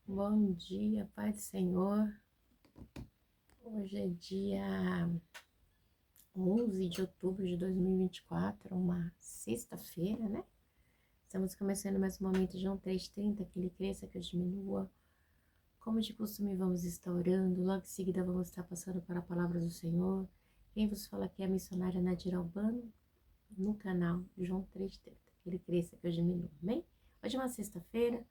Bom dia, Pai do Senhor. Hoje é dia 11 de outubro de 2024, uma sexta-feira, né? Estamos começando mais um momento de João 3,30, que ele cresça, que eu diminua. Como de costume, vamos estar orando, logo em seguida vamos estar passando para a palavra do Senhor. Quem vos fala aqui é a missionária Nadir Albano, no canal João 3,30, que ele cresça, que eu diminua, amém? Hoje é uma sexta-feira,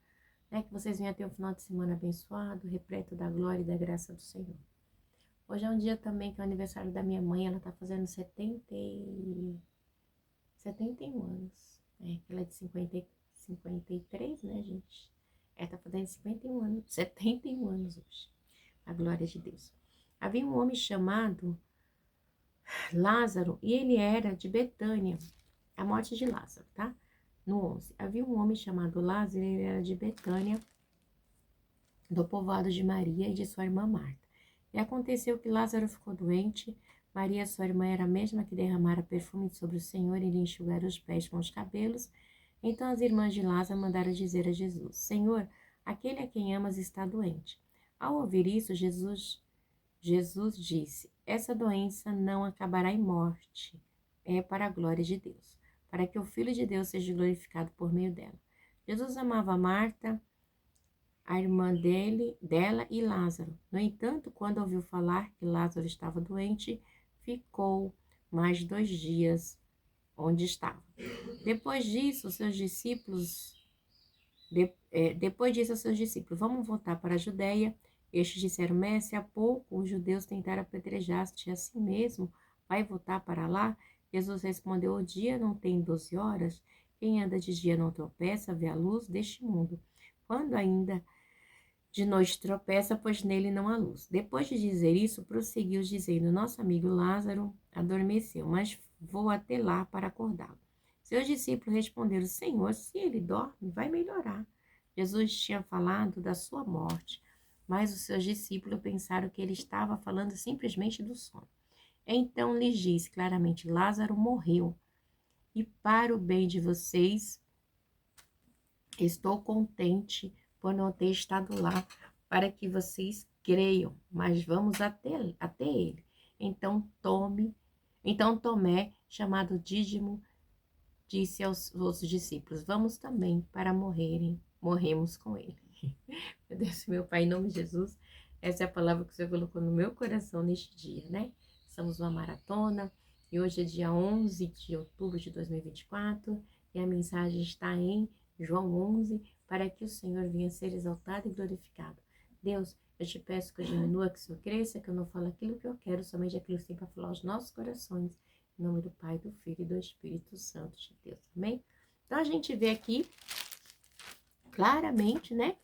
né? Que vocês venham ter um final de semana abençoado, repleto da glória e da graça do Senhor. Hoje é um dia também que é o aniversário da minha mãe, ela tá fazendo 71 anos. Ela é de 53, né, gente? Ela tá fazendo 51 anos, 71 anos hoje. A glória de Deus. Havia um homem chamado Lázaro e ele era de Betânia. A morte de Lázaro, tá? No 11. Havia um homem chamado Lázaro e ele era de Betânia, do povoado de Maria e de sua irmã Marta. E aconteceu que Lázaro ficou doente. Maria, sua irmã, era a mesma que derramara perfume sobre o Senhor e lhe enxugara os pés com os cabelos. Então as irmãs de Lázaro mandaram dizer a Jesus: Senhor, aquele a quem amas está doente. Ao ouvir isso, Jesus disse: essa doença não acabará em morte, é para a glória de Deus, para que o Filho de Deus seja glorificado por meio dela. Jesus amava Marta, a irmã dela e Lázaro. No entanto, quando ouviu falar que Lázaro estava doente, ficou mais 2 dias onde estava. Depois disso, seus discípulos, vamos voltar para a Judéia. Estes disseram: Mestre, há pouco os judeus tentaram apedrejar-te, assim mesmo vai voltar para lá? Jesus respondeu: o dia não tem 12 horas? Quem anda de dia não tropeça, vê a luz deste mundo. Quando ainda de noite tropeça, pois nele não há luz. Depois de dizer isso, prosseguiu dizendo: nosso amigo Lázaro adormeceu, mas vou até lá para acordá-lo. Seus discípulos responderam: Senhor, se ele dorme, vai melhorar. Jesus tinha falado da sua morte, mas os seus discípulos pensaram que ele estava falando simplesmente do sono. Então lhes disse claramente: Lázaro morreu, e para o bem de vocês, estou contente por não ter estado lá, para que vocês creiam, mas vamos até ele. Então Tomé, chamado Dídimo, disse aos outros discípulos: vamos também para morremos com ele. Meu Deus, meu Pai, em nome de Jesus, essa é a palavra que o Senhor colocou no meu coração neste dia, né? Estamos numa maratona e hoje é dia 11 de outubro de 2024 e a mensagem está em João 11, para que o Senhor venha ser exaltado e glorificado. Deus, eu te peço que eu diminua, que o Senhor cresça, que eu não fale aquilo que eu quero, somente aquilo que tem para falar aos nossos corações. Em nome do Pai, do Filho e do Espírito Santo de Deus. Amém? Então a gente vê aqui claramente, né,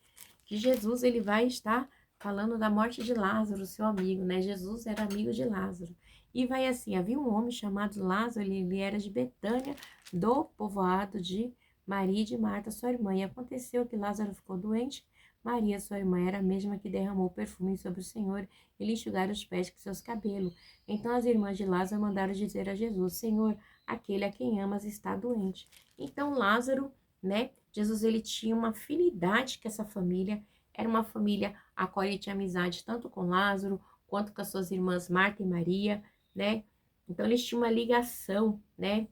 que Jesus ele vai estar falando da morte de Lázaro, seu amigo, né? Jesus era amigo de Lázaro. E vai assim: havia um homem chamado Lázaro, ele era de Betânia, do povoado de Maria e de Marta, sua irmã. E aconteceu que Lázaro ficou doente. Maria, sua irmã, era a mesma que derramou perfume sobre o Senhor e lhe enxugara os pés com seus cabelos. Então as irmãs de Lázaro mandaram dizer a Jesus: Senhor, aquele a quem amas está doente. Então Lázaro, né? Jesus ele tinha uma afinidade com essa família. Era uma família a qual ele tinha amizade tanto com Lázaro quanto com as suas irmãs Marta e Maria, né? Então eles tinham uma ligação, né?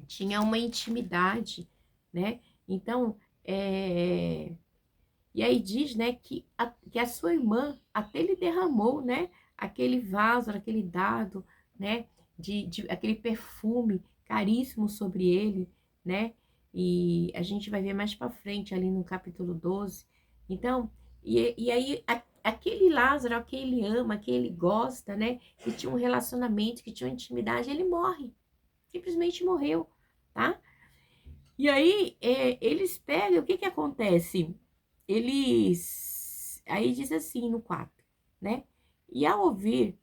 Tinha uma intimidade, né? Então, e aí diz, né, que a sua irmã até lhe derramou, né, aquele vaso, aquele dado, né, de aquele perfume caríssimo sobre ele, né? E a gente vai ver mais para frente ali no capítulo 12. Então, e aí aquele Lázaro, que ele ama, que ele gosta, né, que tinha um relacionamento, que tinha uma intimidade, ele morre. Simplesmente morreu, tá? E aí eles pegam, o que que acontece? Aí diz assim no 4, né? E ao ouvir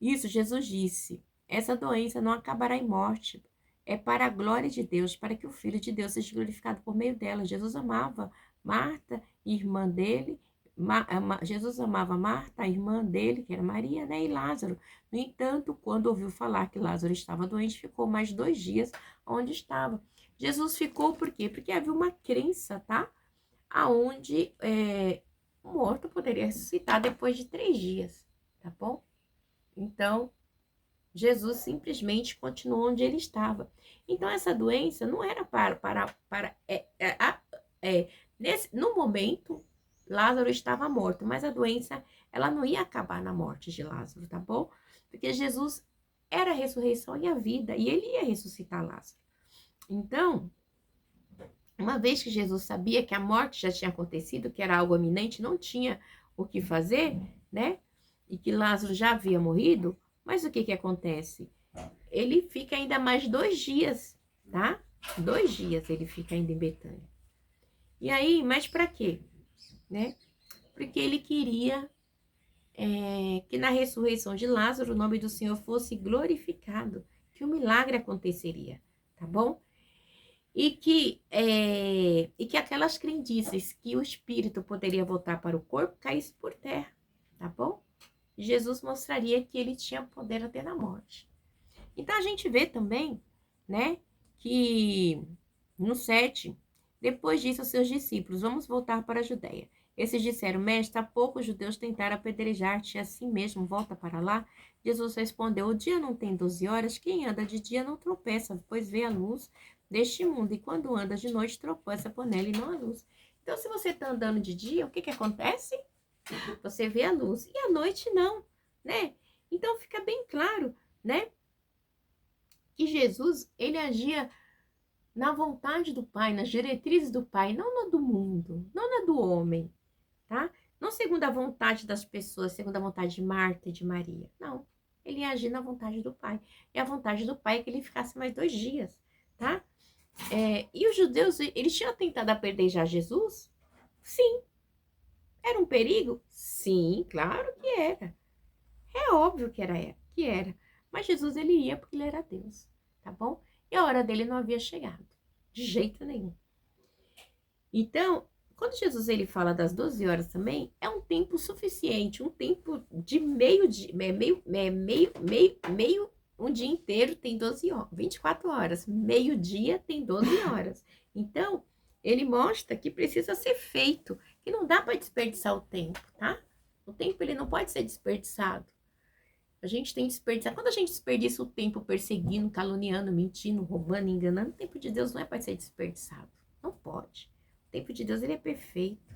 isso, Jesus disse: essa doença não acabará em morte, é para a glória de Deus, para que o Filho de Deus seja glorificado por meio dela. Jesus amava Marta, irmã dele. Jesus amava Marta, a irmã dele, que era Maria, né, e Lázaro. No entanto, quando ouviu falar que Lázaro estava doente, ficou mais 2 dias onde estava. Jesus ficou por quê? Porque havia uma crença, tá? aonde o morto poderia ressuscitar depois de 3 dias, tá bom? Então, Jesus simplesmente continuou onde ele estava. Então, essa doença não era no momento, Lázaro estava morto, mas a doença, ela não ia acabar na morte de Lázaro, tá bom? Porque Jesus era a ressurreição e a vida, e ele ia ressuscitar Lázaro. Então, uma vez que Jesus sabia que a morte já tinha acontecido, que era algo iminente, não tinha o que fazer, né? E que Lázaro já havia morrido, mas o que que acontece? Ele fica ainda mais 2 dias, tá? 2 dias ele fica ainda em Betânia. E aí, mas para quê? Né? Porque ele queria que na ressurreição de Lázaro o nome do Senhor fosse glorificado, que o milagre aconteceria, tá bom? E que aquelas crendices que o espírito poderia voltar para o corpo caísse por terra, tá bom? Jesus mostraria que ele tinha poder até na morte. Então a gente vê também, né, que no 7, depois disso, os seus discípulos, vamos voltar para a Judéia. Esses disseram, mestre, há pouco os judeus tentaram apedrejar-te, assim mesmo, volta para lá. Jesus respondeu, o dia não tem 12 horas, quem anda de dia não tropeça, pois vê a luz deste mundo, e quando anda de noite, tropeça por nela e não a luz. Então, se você está andando de dia, o que que acontece? Você vê a luz, e à noite não, né? Então, fica bem claro, né, que Jesus, ele agia na vontade do Pai, nas diretrizes do Pai, não na do mundo, não na do homem, tá? Não segundo a vontade das pessoas, segundo a vontade de Marta e de Maria. Não, ele ia agir na vontade do Pai. E a vontade do Pai é que ele ficasse mais 2 dias, tá? E os judeus, eles tinham tentado apedrejar Jesus? Sim. Era um perigo? Sim, claro que era. É óbvio que era. Mas Jesus, ele ia porque ele era Deus, tá bom? E a hora dele não havia chegado, de jeito nenhum. Então, quando Jesus ele fala das 12 horas também, é um tempo suficiente, um tempo de meio dia, um dia inteiro tem 12 horas, 24 horas, meio dia tem 12 horas. Então, ele mostra que precisa ser feito, que não dá para desperdiçar o tempo, tá? O tempo ele não pode ser desperdiçado. A gente tem desperdiçado. Quando a gente desperdiça o tempo perseguindo, caluniando, mentindo, roubando, enganando, o tempo de Deus não é para ser desperdiçado. Não pode. O tempo de Deus ele é perfeito.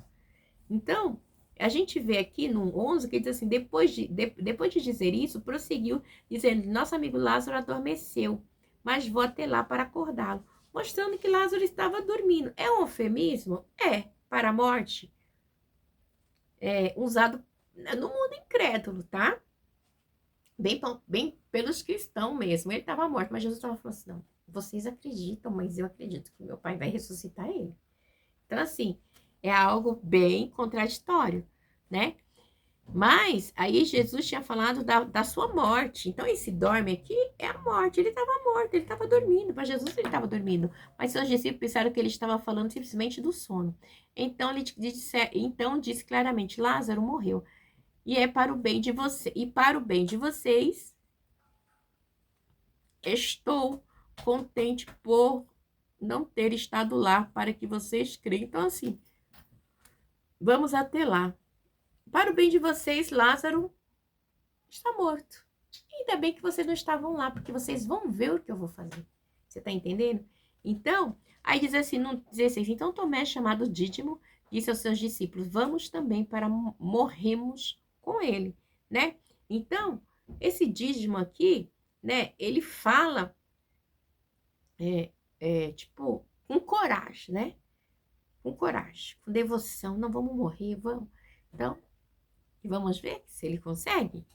Então, a gente vê aqui no 11 que diz assim, depois de dizer isso, prosseguiu dizendo, nosso amigo Lázaro adormeceu, mas vou até lá para acordá-lo, mostrando que Lázaro estava dormindo. É um eufemismo? É, para a morte. Usado no mundo incrédulo, tá? Bem pelos cristãos mesmo. Ele estava morto, mas Jesus estava falando assim, não, vocês acreditam, mas eu acredito que meu pai vai ressuscitar ele. Então, assim, é algo bem contraditório, né? Mas aí Jesus tinha falado da sua morte. Então, esse dorme aqui é a morte. Ele estava morto, ele estava dormindo. Para Jesus, ele estava dormindo. Mas seus discípulos pensaram que ele estava falando simplesmente do sono. Então, disse claramente, Lázaro morreu. E é para o bem de você, e para o bem de vocês, estou contente por não ter estado lá para que vocês creiam. Então, assim, vamos até lá. Para o bem de vocês, Lázaro está morto. Ainda bem que vocês não estavam lá, porque vocês vão ver o que eu vou fazer. Você tá entendendo? Então, aí diz assim, no 16, então Tomé, chamado Dídimo, disse aos seus discípulos, vamos também para morremos com ele, né? Então, esse Dídimo aqui, né, ele fala, tipo, com coragem, né? Com coragem, com devoção, não vamos morrer, vamos. Então, vamos ver se ele consegue?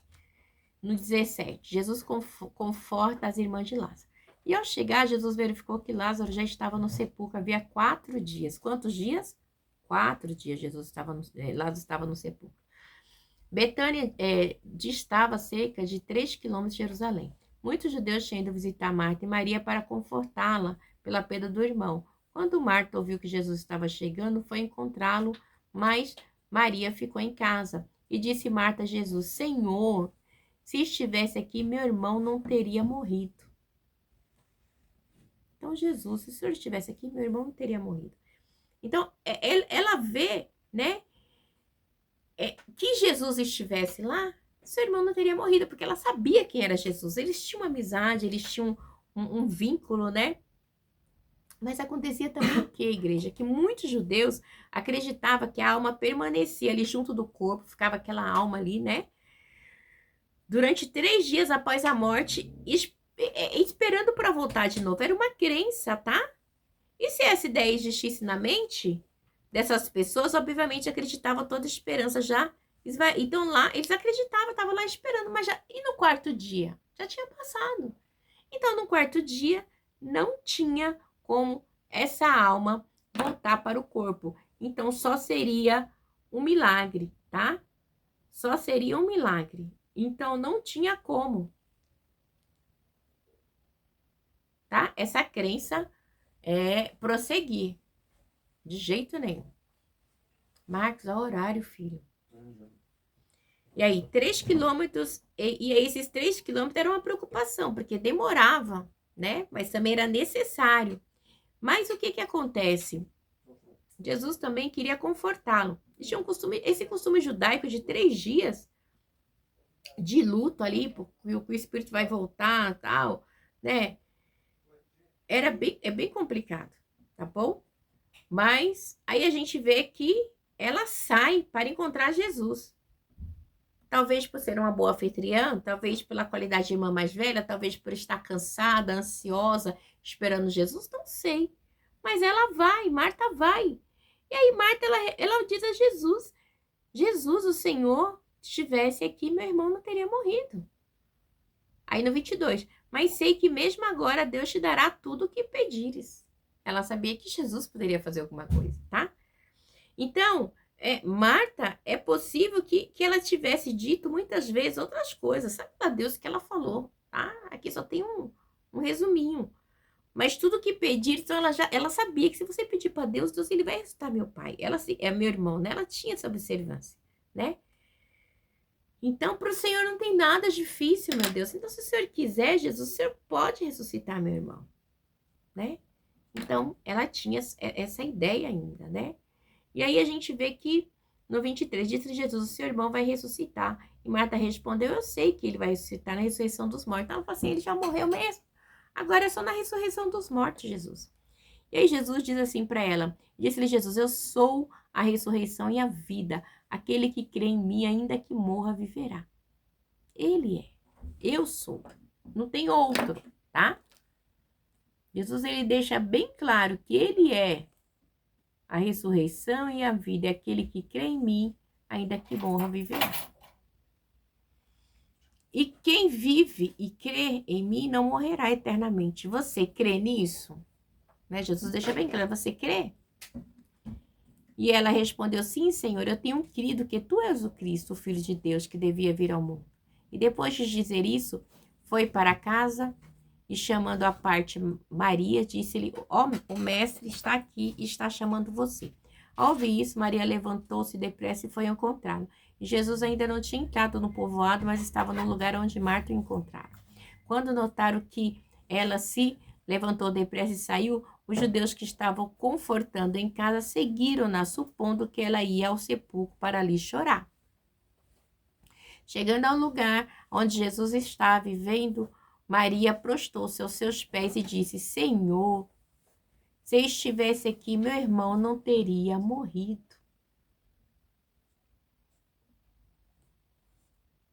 No 17, Jesus conforta as irmãs de Lázaro. E ao chegar, Jesus verificou que Lázaro já estava no sepulcro havia 4 dias. Quantos dias? 4 dias Lázaro estava no sepulcro. Betânia distava cerca de 3 quilômetros de Jerusalém. Muitos judeus tinham ido visitar Marta e Maria para confortá-la pela perda do irmão. Quando Marta ouviu que Jesus estava chegando, foi encontrá-lo, mas Maria ficou em casa. E disse Marta a Jesus, Senhor, se estivesse aqui, meu irmão não teria morrido. Então, Jesus, se o Senhor estivesse aqui, meu irmão não teria morrido. Então, ela vê, né, que Jesus estivesse lá, seu irmão não teria morrido, porque ela sabia quem era Jesus. Eles tinham uma amizade, eles tinham um vínculo, né? Mas acontecia também o que, igreja? Que muitos judeus acreditavam que a alma permanecia ali junto do corpo, ficava aquela alma ali, né? Durante 3 dias após a morte, esperando para voltar de novo. Era uma crença, tá? E se essa ideia existisse na mente dessas pessoas, obviamente acreditavam toda esperança já. Então lá, eles acreditavam, estavam lá esperando, mas já. E no quarto dia? Já tinha passado. Então, no quarto dia, não tinha como essa alma voltar para o corpo. Então, só seria um milagre, tá? Só seria um milagre. Então, não tinha como, tá? Essa crença prosseguir. De jeito nenhum. Marcos, é horário, filho. E aí, 3 quilômetros, e esses 3 quilômetros era uma preocupação, porque demorava, né? Mas também era necessário. Mas o que que acontece? Jesus também queria confortá-lo. Tinha esse costume judaico de 3 dias de luto ali, porque o espírito vai voltar, tal, né? É bem complicado, tá bom? Mas aí a gente vê que ela sai para encontrar Jesus. Talvez por ser uma boa anfitriã, talvez pela qualidade de irmã mais velha, talvez por estar cansada, ansiosa, esperando Jesus, não sei. Mas ela vai, Marta vai. E aí Marta, ela diz a Jesus, Jesus, o Senhor, estivesse aqui, meu irmão não teria morrido. Aí no 22, mas sei que mesmo agora Deus te dará tudo o que pedires. Ela sabia que Jesus poderia fazer alguma coisa, tá? Então, Marta, é possível que ela tivesse dito muitas vezes outras coisas. Sabe a Deus que ela falou, tá? Aqui só tem um resuminho. Mas tudo que pedir, então ela sabia que se você pedir para Deus, Deus ele vai ressuscitar meu pai. Ela é meu irmão, né? Ela tinha essa observância, né? Então, para o Senhor não tem nada difícil, meu Deus. Então, se o Senhor quiser, Jesus, o Senhor pode ressuscitar meu irmão, né? Então, ela tinha essa ideia ainda, né? E aí a gente vê que no 23, disse Jesus, o seu irmão vai ressuscitar. E Marta respondeu, eu sei que ele vai ressuscitar na ressurreição dos mortos. Então ela falou assim, ele já morreu mesmo. Agora é só na ressurreição dos mortos, Jesus. E aí Jesus diz assim para ela, disse-lhe Jesus, eu sou a ressurreição e a vida. Aquele que crê em mim, ainda que morra, viverá. Ele é. Eu sou. Não tem outro, tá? Jesus, ele deixa bem claro que ele é a ressurreição e a vida, é aquele que crê em mim, ainda que morra, viverá. E quem vive e crê em mim não morrerá eternamente. Você crê nisso? Né? Jesus deixa bem claro, você crê? E ela respondeu, sim, Senhor, eu tenho crido que tu és o Cristo, o Filho de Deus, que devia vir ao mundo. E depois de dizer isso, foi para casa e chamando à parte Maria, disse-lhe, o mestre está aqui e está chamando você. Ao ouvir isso, Maria levantou-se depressa e foi encontrá-lo. Jesus ainda não tinha entrado no povoado, mas estava no lugar onde Marta o encontrara. Quando notaram que ela se levantou depressa e saiu, os judeus que estavam confortando em casa seguiram-na, supondo que ela ia ao sepulcro para ali chorar. Chegando ao lugar onde Jesus estava e vendo, Maria prostou-se aos seus pés e disse, Senhor, se estivesse aqui, meu irmão não teria morrido.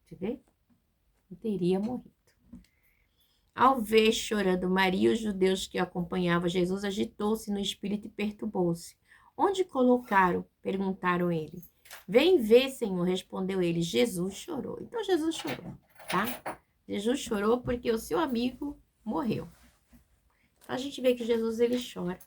Você vê? Não teria morrido. Ao ver chorando Maria, os judeus que acompanhavam Jesus agitou-se no espírito e perturbou-se. Onde colocaram? Perguntaram ele. Vem ver, Senhor, respondeu ele. Jesus chorou. Então Jesus chorou, tá? Jesus chorou porque o seu amigo morreu. Então a gente vê que Jesus ele chora.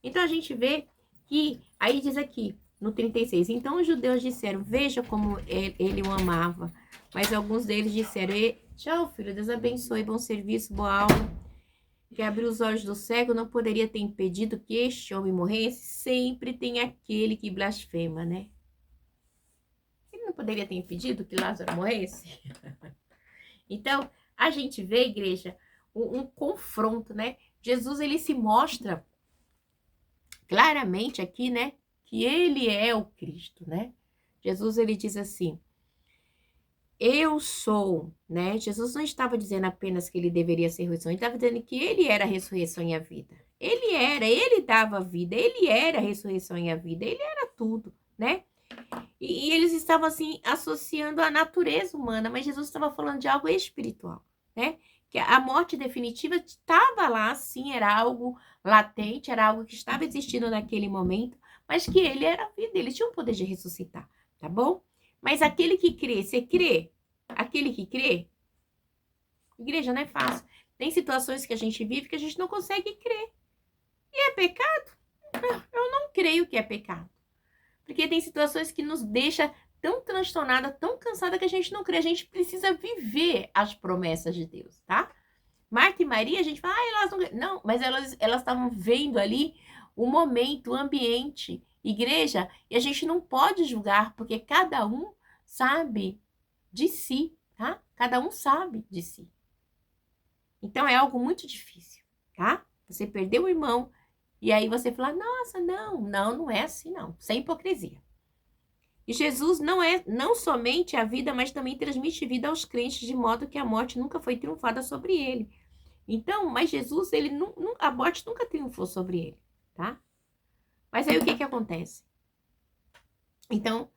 Então a gente vê que, aí diz aqui, no 36, então os judeus disseram, veja como ele o amava. Mas alguns deles disseram, tchau, filho, Deus abençoe, bom serviço, boa aula. Que abriu os olhos do cego não poderia ter impedido que este homem morresse. Sempre tem aquele que blasfema, né? Ele não poderia ter impedido que Lázaro morresse? Então, a gente vê, igreja, um confronto, né? Jesus, ele se mostra claramente aqui, né, que ele é o Cristo, né? Jesus, ele diz assim, eu sou, né? Jesus não estava dizendo apenas que ele deveria ser ressurreição, ele estava dizendo que ele era a ressurreição e a vida. Ele dava a vida, ele era a ressurreição e a vida, ele era tudo, né? E eles estavam assim associando a natureza humana, mas Jesus estava falando de algo espiritual, né? Que a morte definitiva estava lá, sim, era algo latente, era algo que estava existindo naquele momento, mas que ele era a vida, ele tinha o poder de ressuscitar, tá bom? Mas aquele que crê, você crê? Aquele que crê? Igreja, não é fácil. Tem situações que a gente vive que a gente não consegue crer. E é pecado? Eu não creio que é pecado. Porque tem situações que nos deixa tão transtornada, tão cansada que a gente não crê. A gente precisa viver as promessas de Deus, tá? Marta e Maria, a gente fala, elas não... Não, mas elas estavam vendo ali o momento, o ambiente, igreja, e a gente não pode julgar, porque cada um sabe de si, tá? Cada um sabe de si. Então é algo muito difícil, tá? Você perdeu o irmão, e aí você fala, nossa, não é assim não, sem hipocrisia. E Jesus não somente a vida, mas também transmite vida aos crentes, de modo que a morte nunca foi triunfada sobre ele. Então, mas Jesus, a morte nunca triunfou sobre ele, tá? Mas aí o que acontece? Então,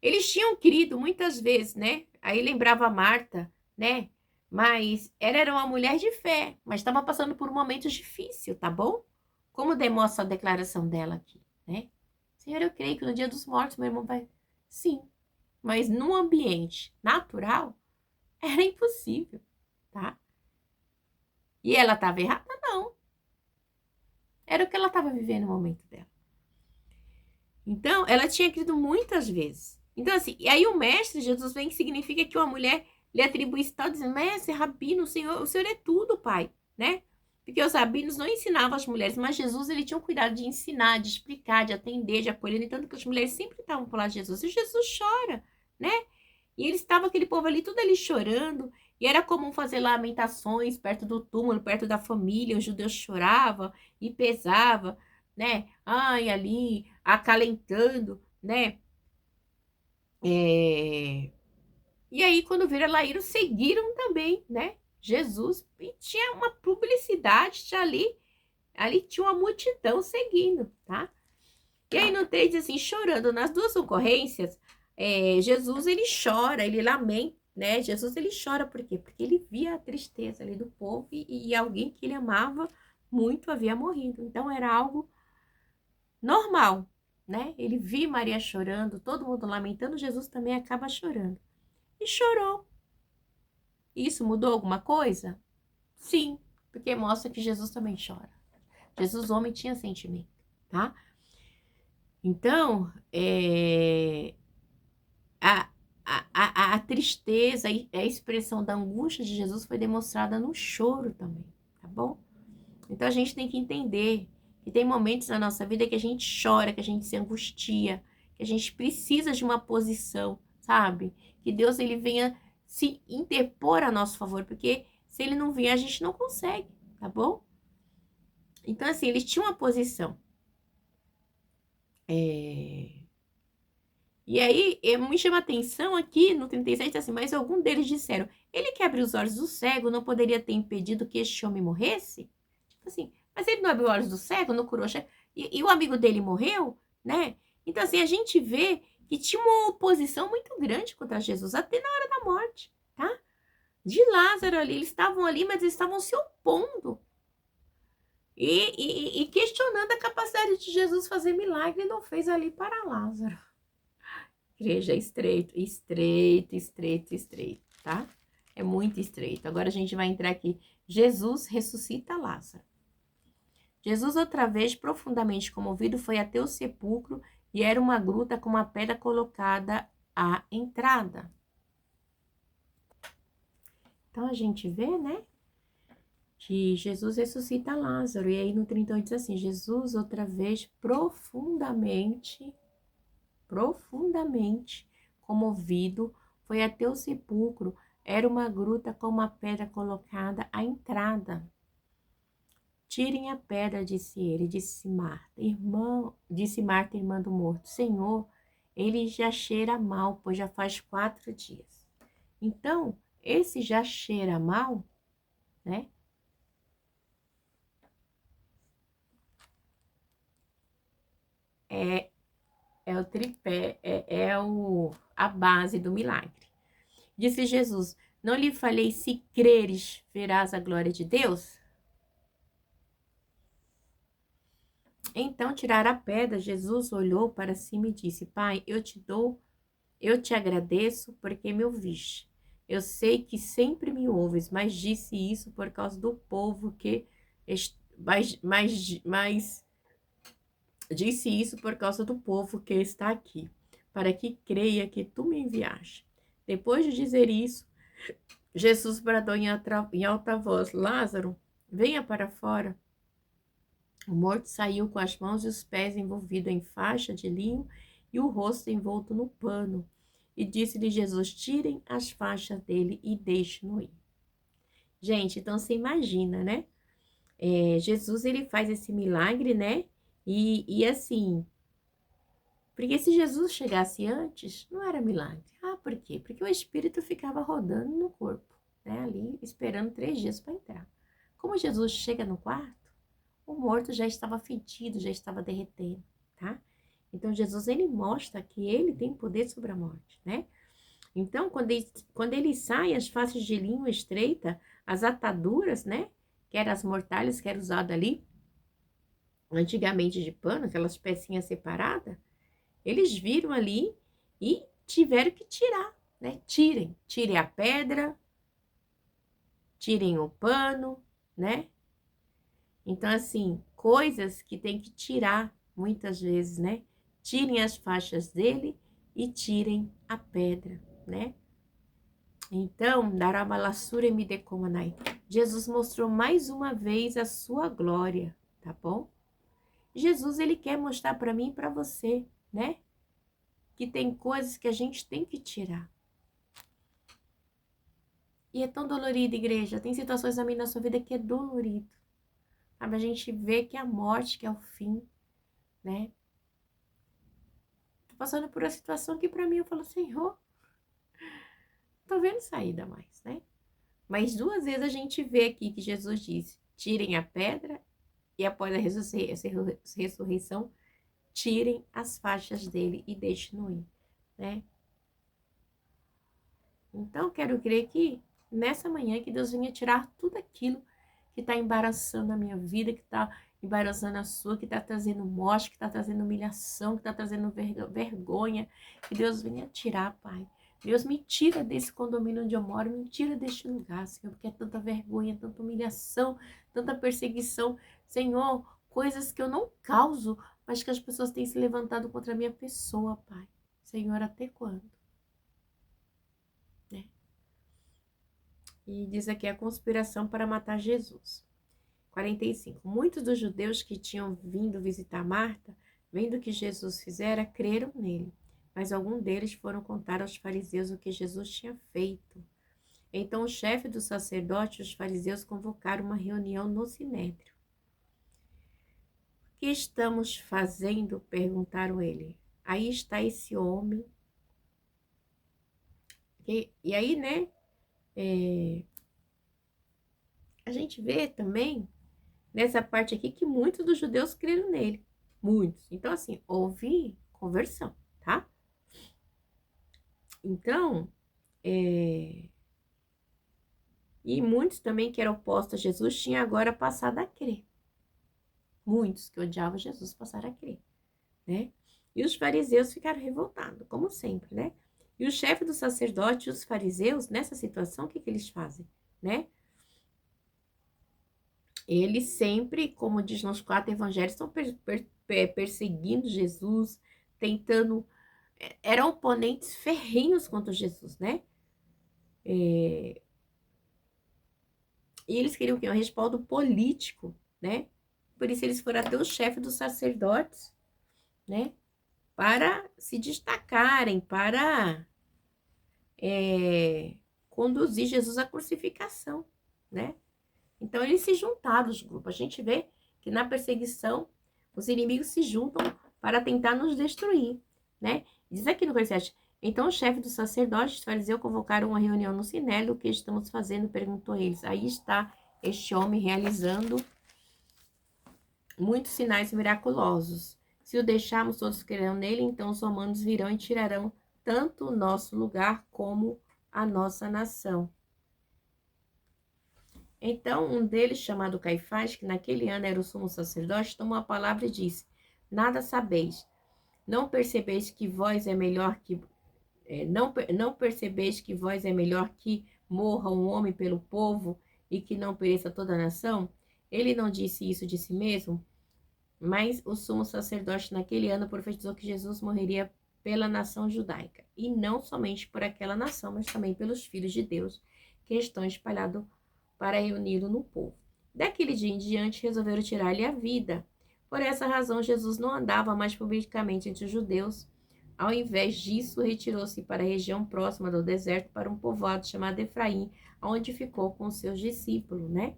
eles tinham crido muitas vezes, né? Aí lembrava Marta, né? Mas ela era uma mulher de fé, mas estava passando por um momento difícil, tá bom? Como demonstra a declaração dela aqui, né? Senhor, eu creio que no dia dos mortos meu irmão vai... Sim, mas num ambiente natural era impossível, tá? E ela estava errada? Não. Era o que ela estava vivendo no momento dela. Então, ela tinha crido muitas vezes. Então, assim, e aí o mestre Jesus vem, que significa que uma mulher lhe atribuísse tal, dizendo, mestre, rabino, o senhor é tudo, pai, né? Porque os rabinos não ensinavam as mulheres, mas Jesus, ele tinha um cuidado de ensinar, de explicar, de atender, de acolher. Então, que as mulheres sempre estavam por lá de Jesus. E Jesus chora, né? E eles estavam, aquele povo ali, tudo ali chorando. E era comum fazer lamentações perto do túmulo, perto da família. Os judeus choravam e pesavam, né? Ai, ali, acalentando, né? E aí, quando viram Laíro, seguiram também, né? Jesus, e tinha uma publicidade já ali tinha uma multidão seguindo, tá? E aí no 3 diz assim, chorando nas duas ocorrências, Jesus, ele chora, ele lamenta, né? Jesus, ele chora, por quê? Porque ele via a tristeza ali do povo e alguém que ele amava muito havia morrido. Então, era algo normal, né? Ele via Maria chorando, todo mundo lamentando, Jesus também acaba chorando. E chorou. Isso mudou alguma coisa? Sim, porque mostra que Jesus também chora. Jesus, homem, tinha sentimento, tá? Então, a, a tristeza e a expressão da angústia de Jesus foi demonstrada no choro também, tá bom? Então, a gente tem que entender que tem momentos na nossa vida que a gente chora, que a gente se angustia, que a gente precisa de uma posição, sabe? Que Deus, ele venha se interpor a nosso favor, porque se ele não vier, a gente não consegue, tá bom? Então, assim, eles tinham uma posição. E aí, me chama a atenção aqui no 37, assim, mas algum deles disseram, ele que abriu os olhos do cego não poderia ter impedido que este homem morresse? Tipo assim, mas ele não abriu os olhos do cego, não curou, e o amigo dele morreu, né? Então, assim, a gente vê que tinha uma oposição muito grande contra Jesus, até na hora da morte, tá? De Lázaro ali, eles estavam ali, mas eles estavam se opondo. E questionando a capacidade de Jesus fazer milagre, e não fez ali para Lázaro. Igreja, estreito, estreito, estreito, estreito, tá? É muito estreito. Agora a gente vai entrar aqui. Jesus ressuscita Lázaro. Jesus, outra vez, profundamente comovido, foi até o sepulcro e era uma gruta com uma pedra colocada à entrada. Então a gente vê, né? Que Jesus ressuscita Lázaro. E aí no 38 diz assim, Jesus, outra vez, profundamente comovido, foi até o sepulcro. Era uma gruta com uma pedra colocada à entrada. Tirem a pedra, disse ele. Disse Marta, irmã do morto. Senhor, ele já cheira mal, pois já faz 4 dias. Então, esse já cheira mal, né? É o tripé, a base do milagre. Disse Jesus, não lhe falei, se creres, verás a glória de Deus? Então tiraram a pedra, Jesus olhou para cima e disse, Pai, eu te agradeço porque me ouviste. Eu sei que sempre me ouves, mas disse isso por causa do povo que... Mas disse isso por causa do povo que está aqui, para que creia que tu me enviaste. Depois de dizer isso, Jesus bradou em alta voz, Lázaro, venha para fora. O morto saiu com as mãos e os pés envolvidos em faixa de linho e o rosto envolto no pano. E disse-lhe Jesus, tirem as faixas dele e deixem-no ir. Gente, então você imagina, né? Jesus, ele faz esse milagre, né? E assim, porque se Jesus chegasse antes, não era milagre. Ah, por quê? Porque o espírito ficava rodando no corpo, né? Ali, esperando 3 dias para entrar. Como Jesus chega no quarto, o morto já estava fedido, já estava derretendo, tá? Então, Jesus, ele mostra que ele tem poder sobre a morte, né? Então, quando ele sai, as faces de linho estreita, as ataduras, né? Que eram as mortalhas que eram usadas ali, antigamente de pano, aquelas pecinhas separadas, eles viram ali e tiveram que tirar, né? Tirem a pedra, tirem o pano, né? Então, assim, coisas que tem que tirar muitas vezes, né? Tirem as faixas dele e tirem a pedra, né? Então, Darabalassura me decomanai. Jesus mostrou mais uma vez a sua glória, tá bom? Jesus, ele quer mostrar para mim e para você, né? Que tem coisas que a gente tem que tirar. E é tão dolorido, igreja. Tem situações na sua vida que é dolorido. Sabe? A gente vê que é a morte, que é o fim, né? Tô passando por uma situação que para mim eu falo, Senhor, tô vendo saída mais, né? Mas 2 vezes a gente vê aqui que Jesus disse, tirem a pedra e após a ressurreição, tirem as faixas dele e deixem-no ir, né? Então, quero crer que nessa manhã que Deus venha tirar tudo aquilo que está embaraçando a minha vida, que está embaraçando a sua, que está trazendo morte, que está trazendo humilhação, que está trazendo vergonha. Que Deus venha tirar, Pai. Deus me tira desse condomínio onde eu moro, me tira deste lugar, Senhor, porque é tanta vergonha, tanta humilhação, tanta perseguição. Senhor, coisas que eu não causo, mas que as pessoas têm se levantado contra a minha pessoa, Pai. Senhor, até quando? Né? E diz aqui a conspiração para matar Jesus. 45. Muitos dos judeus que tinham vindo visitar Marta, vendo o que Jesus fizera, creram nele. Mas alguns deles foram contar aos fariseus o que Jesus tinha feito. Então o chefe do sacerdote e os fariseus convocaram uma reunião no sinédrio. O que estamos fazendo? Perguntaram ele. Aí está esse homem. E aí, né? A gente vê também nessa parte aqui que muitos dos judeus creram nele. Muitos. Então, assim, houve conversão, tá? Então, e muitos também que eram opostos a Jesus tinham agora passado a crer. Muitos que odiavam Jesus passaram a crer, né? E os fariseus ficaram revoltados, como sempre, né? E o chefe do sacerdote e os fariseus, nessa situação, o que eles fazem, né? Eles sempre, como diz nos 4 evangelhos, estão perseguindo Jesus, tentando... Eram oponentes ferrenhos contra Jesus, né? E eles queriam o quê? Um respaldo político, né? Por isso eles foram até o chefe dos sacerdotes, né? Para se destacarem, para conduzir Jesus à crucificação, né? Então, eles se juntaram, os grupos. A gente vê que na perseguição, os inimigos se juntam para tentar nos destruir, né? Diz aqui no versículo 7, então o chefe dos sacerdotes e fariseus convocaram uma reunião no Sinédrio. O que estamos fazendo? Perguntou eles. Aí está este homem realizando muitos sinais miraculosos. Se o deixarmos, todos crerão nele, então os romanos virão e tirarão tanto o nosso lugar como a nossa nação. Então, um deles, chamado Caifás, que naquele ano era o sumo sacerdote, tomou a palavra e disse: nada sabeis, não percebeis que vós é melhor que não percebeis que vós é melhor que morra um homem pelo povo e que não pereça toda a nação? Ele não disse isso de si mesmo, mas o sumo sacerdote naquele ano profetizou que Jesus morreria pela nação judaica, e não somente por aquela nação, mas também pelos filhos de Deus que estão espalhados para reuni-lo no povo. Daquele dia em diante resolveram tirar-lhe a vida. Por essa razão, Jesus não andava mais publicamente entre os judeus. Ao invés disso, retirou-se para a região próxima do deserto, para um povoado chamado Efraim, onde ficou com os seus discípulos, né?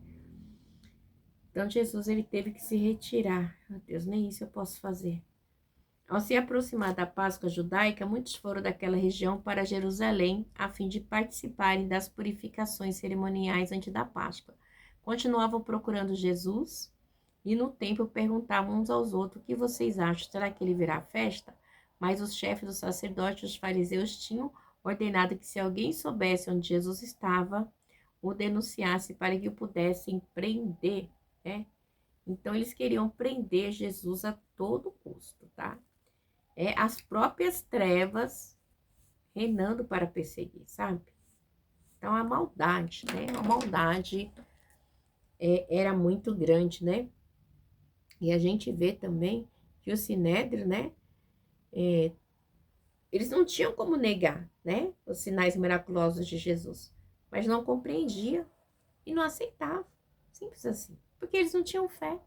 Então, Jesus, ele teve que se retirar. Meu Deus, nem isso eu posso fazer. Ao se aproximar da Páscoa judaica, muitos foram daquela região para Jerusalém, a fim de participarem das purificações cerimoniais antes da Páscoa. Continuavam procurando Jesus e no templo perguntavam uns aos outros: o que vocês acham? Será que ele virá à festa? Mas os chefes dos sacerdotes e os fariseus tinham ordenado que, se alguém soubesse onde Jesus estava, o denunciasse para que o pudessem prender, né? Então, eles queriam prender Jesus a todo custo, tá? As próprias trevas reinando para perseguir, sabe? Então, a maldade, né? A maldade era muito grande, né? E a gente vê também que o Sinédrio, né? Eles não tinham como negar, né? Os sinais miraculosos de Jesus, mas não compreendia e não aceitava. Simples assim. Porque eles não tinham fé,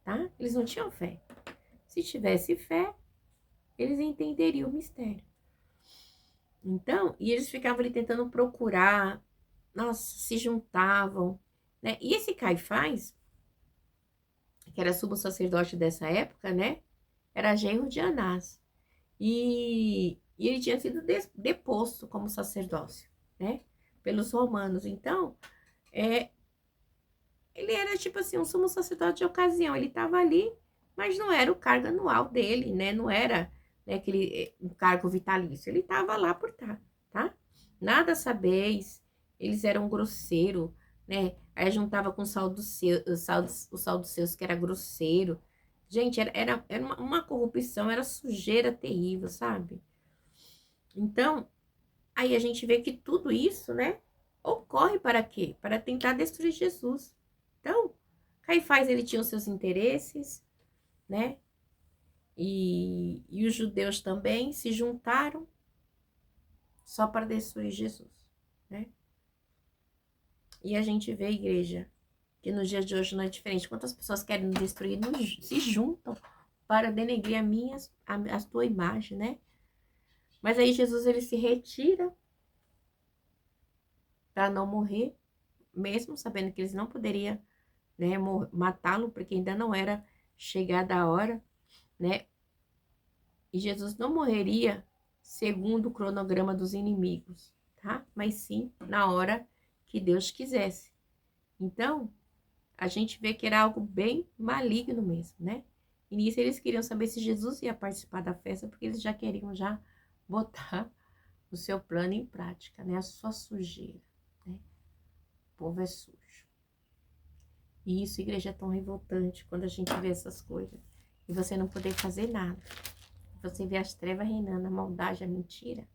tá? Eles não tinham fé. Se tivesse fé, eles entenderiam o mistério. Então, e eles ficavam ali tentando procurar, nossa, se juntavam, né? E esse Caifás, que era sumo sacerdote dessa época, né? Era genro de Anás. E ele tinha sido deposto como sacerdócio, né? Pelos romanos. Então, ele era tipo assim, um sumo sacerdote de ocasião. Ele estava ali, mas não era o cargo anual dele, né? Não era, né, aquele um cargo vitalício. Ele estava lá por estar, tá? Nada sabeis. Eles eram grosseiro, né? Aí juntava com o sal dos seus, o sal dos seus, que era grosseiro. Gente, era uma corrupção, era sujeira terrível, sabe? Então, aí a gente vê que tudo isso, né, ocorre para quê? Para tentar destruir Jesus. Então, Caifás, ele tinha os seus interesses, né? E os judeus também se juntaram só para destruir Jesus, né? E a gente vê a igreja, que nos dias de hoje não é diferente. Quantas pessoas querem nos destruir, se juntam para denegrir a tua imagem, né? Mas aí Jesus, ele se retira para não morrer, mesmo sabendo que eles não poderiam, né, matá-lo, porque ainda não era chegada a hora, né? E Jesus não morreria segundo o cronograma dos inimigos, tá? Mas sim na hora que Deus quisesse. Então, a gente vê que era algo bem maligno mesmo, né? E nisso eles queriam saber se Jesus ia participar da festa, porque eles já queriam já botar o seu plano em prática, né? A sua sujeira, né? O povo é sujo. E isso, igreja, é tão revoltante quando a gente vê essas coisas. E você não poder fazer nada. Você vê as trevas reinando, a maldade, a mentira.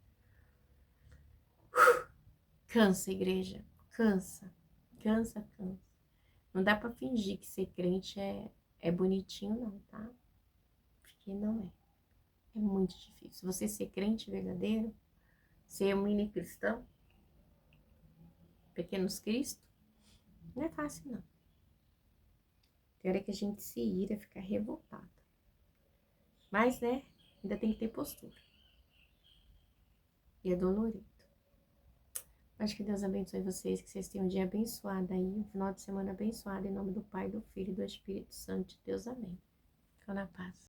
Cansa, igreja. Cansa. Cansa, cansa. Não dá pra fingir que ser crente é bonitinho, não, tá? Porque não é. É muito difícil. Você ser crente verdadeiro, ser um mini cristão, pequenos Cristo, não é fácil, não. Tem hora que a gente se ira, fica revoltado. Mas, né, ainda tem que ter postura. E é dolorido. Acho que Deus abençoe vocês, que vocês tenham um dia abençoado aí, um final de semana abençoado, em nome do Pai, do Filho e do Espírito Santo de Deus. Amém. Fica na paz.